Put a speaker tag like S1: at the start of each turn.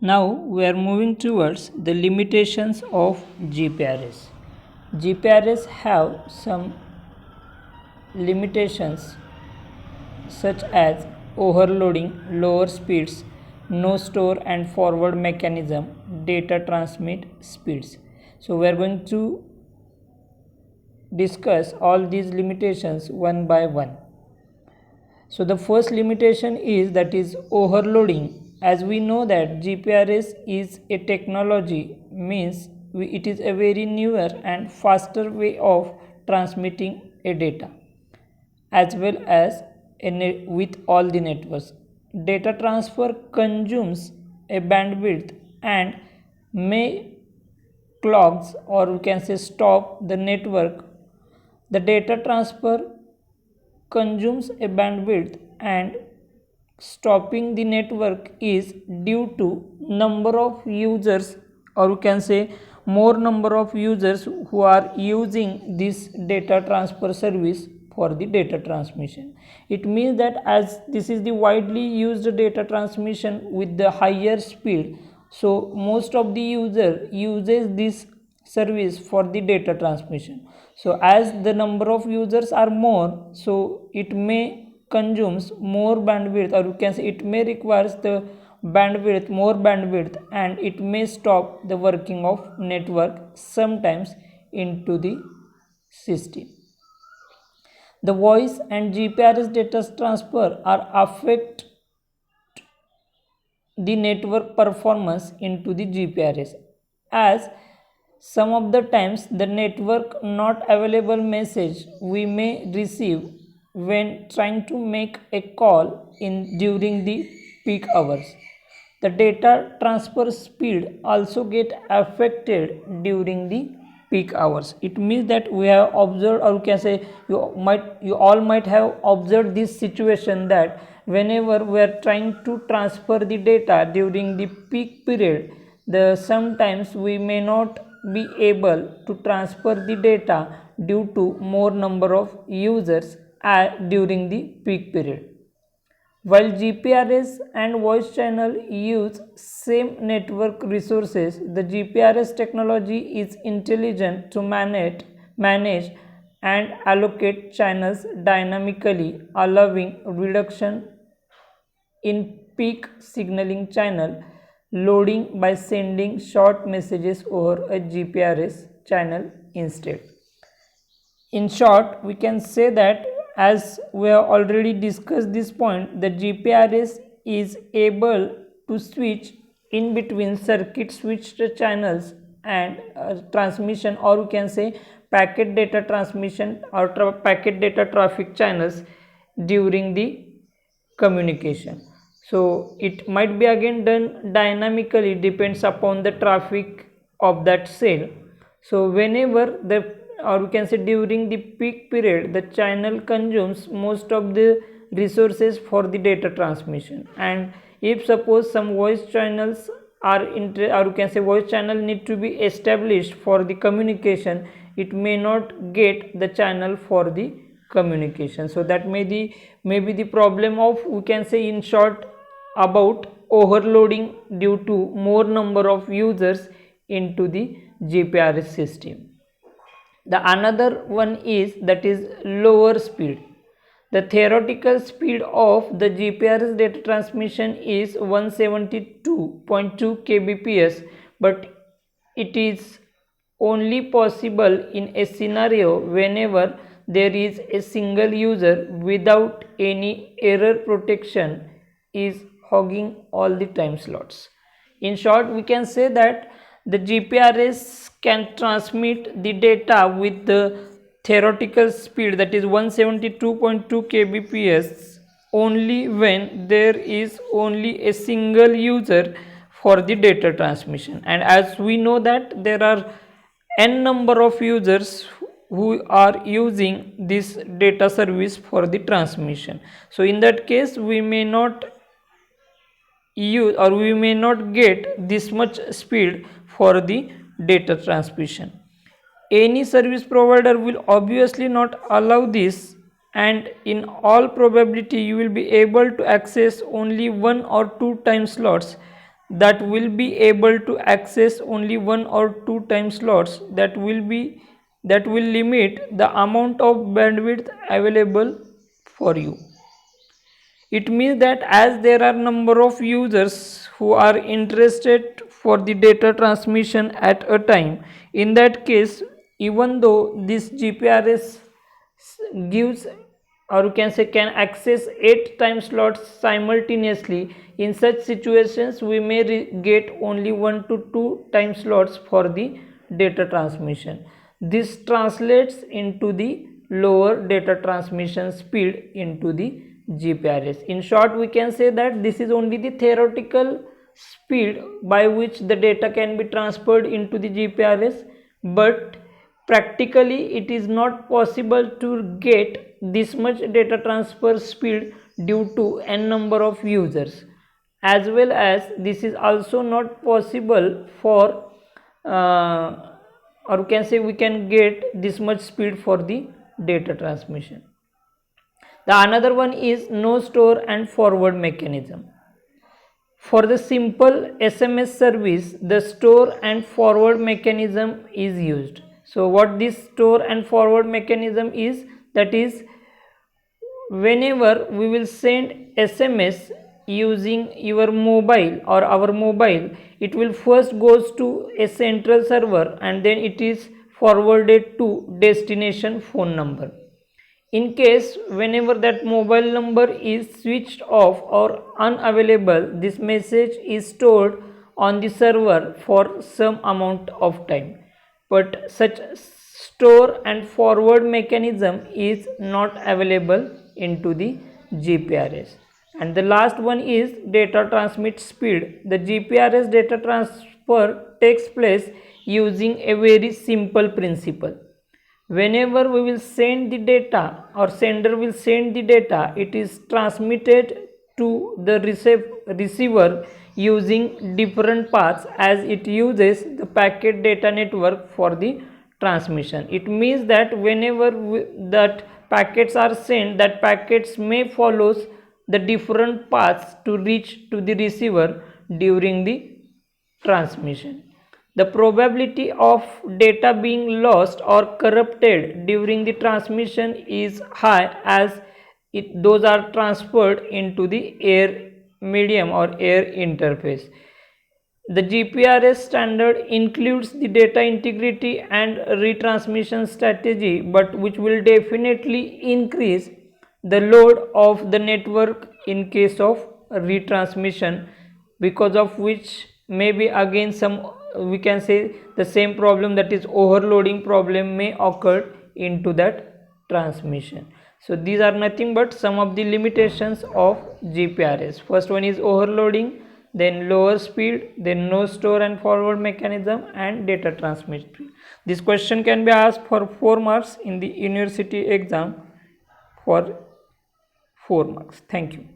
S1: Now we are moving towards the limitations of GPRS. GPRS have some limitations such as overloading, lower speeds, no store and forward mechanism, data transmit speeds. So we are going to discuss all these limitations one by one. So the first limitation is overloading. As we know that GPRS is a technology, means it is a very newer and faster way of transmitting a data, as well as with all the networks. Data transfer consumes a bandwidth and may clogs, or we can say stop the network. The data transfer consumes a bandwidth and stopping the network is due to number of users, or you can say more number of users who are using this data transfer service for the data transmission. It means that as this is the widely used data transmission with the higher speed, so most of the user uses this service for the data transmission. So as the number of users are more, so it may consumes more bandwidth, or you can say it may requires the more bandwidth, and it may stop the working of network sometimes into the system. The voice and GPRS data transfer are affect the network performance into the GPRS, as some of the times the network not available message we may receive when trying to make a call in during the peak hours. The data transfer speed also get affected during the peak hours. It means that we have observed, or you can say you all might have observed this situation, that whenever we are trying to transfer the data during the peak period, sometimes we may not be able to transfer the data due to more number of users during the peak period. While GPRS and voice channel use same network resources, the GPRS technology is intelligent to manage and allocate channels dynamically, allowing reduction in peak signaling channel loading by sending short messages over a GPRS channel instead. In short, we can say that, as we have already discussed this point, the GPRS is able to switch in between circuit switched channels and transmission, or we can say packet data transmission or packet data traffic channels during the communication. So it might be again done dynamically, depends upon the traffic of that cell. So whenever or we can say during the peak period, the channel consumes most of the resources for the data transmission, and if suppose some voice channels or you can say voice channel need to be established for the communication, it may not get the channel for the communication. So that may be the problem of, we can say in short, about overloading due to more number of users into the GPRS system. The another one is lower speed. The theoretical speed of the GPRS data transmission is 172.2 kbps, but it is only possible in a scenario whenever there is a single user without any error protection is hogging all the time slots. In short, we can say that the GPRS can transmit the data with the theoretical speed, that is 172.2 kbps, only when there is only a single user for the data transmission. And as we know that there are n number of users who are using this data service for the transmission. So in that case, we may not use, or we may not get this much speed for the data transmission. Any service provider will obviously not allow this, and in all probability you will be able to access only one or two time slots that will be able to access only one or two time slots that will limit the amount of bandwidth available for you. It means that as there are number of users who are interested for the data transmission at a time, in that case, even though this GPRS gives, or you can say can access 8 time slots simultaneously, in such situations we may get only 1 to 2 time slots for the data transmission. This translates into the lower data transmission speed into the GPRS. In short, we can say that this is only the theoretical speed by which the data can be transferred into the GPRS, but practically it is not possible to get this much data transfer speed due to n number of users, as well as this is also not possible for or you can say we can get this much speed for the data transmission. The another one is no store and forward mechanism. For the simple SMS service, the store and forward mechanism is used. So what this store and forward mechanism is, that is, whenever we will send SMS using your mobile or our mobile, it will first goes to a central server and then it is forwarded to destination phone number. In case whenever that mobile number is switched off or unavailable, this message is stored on the server for some amount of time. But such store and forward mechanism is not available into the GPRS. And the last one is data transmit speed. The GPRS data transfer takes place using a very simple principle. Whenever we will send the data or sender will send the data, it is transmitted to the receiver using different paths, as it uses the packet data network for the transmission. It means that whenever that packets are sent, that packets may follows the different paths to reach to the receiver during the transmission. The probability of data being lost or corrupted during the transmission is high, as those are transferred into the air medium or air interface. The GPRS standard includes the data integrity and retransmission strategy, but which will definitely increase the load of the network in case of retransmission, because of which maybe again some, we can say, the same problem, that is overloading problem, may occur into that transmission. So these are nothing but some of the limitations of GPRS. First one is overloading, then lower speed, then no store and forward mechanism, and data transmission. This question can be asked for 4 marks in the university exam for 4 marks. Thank you.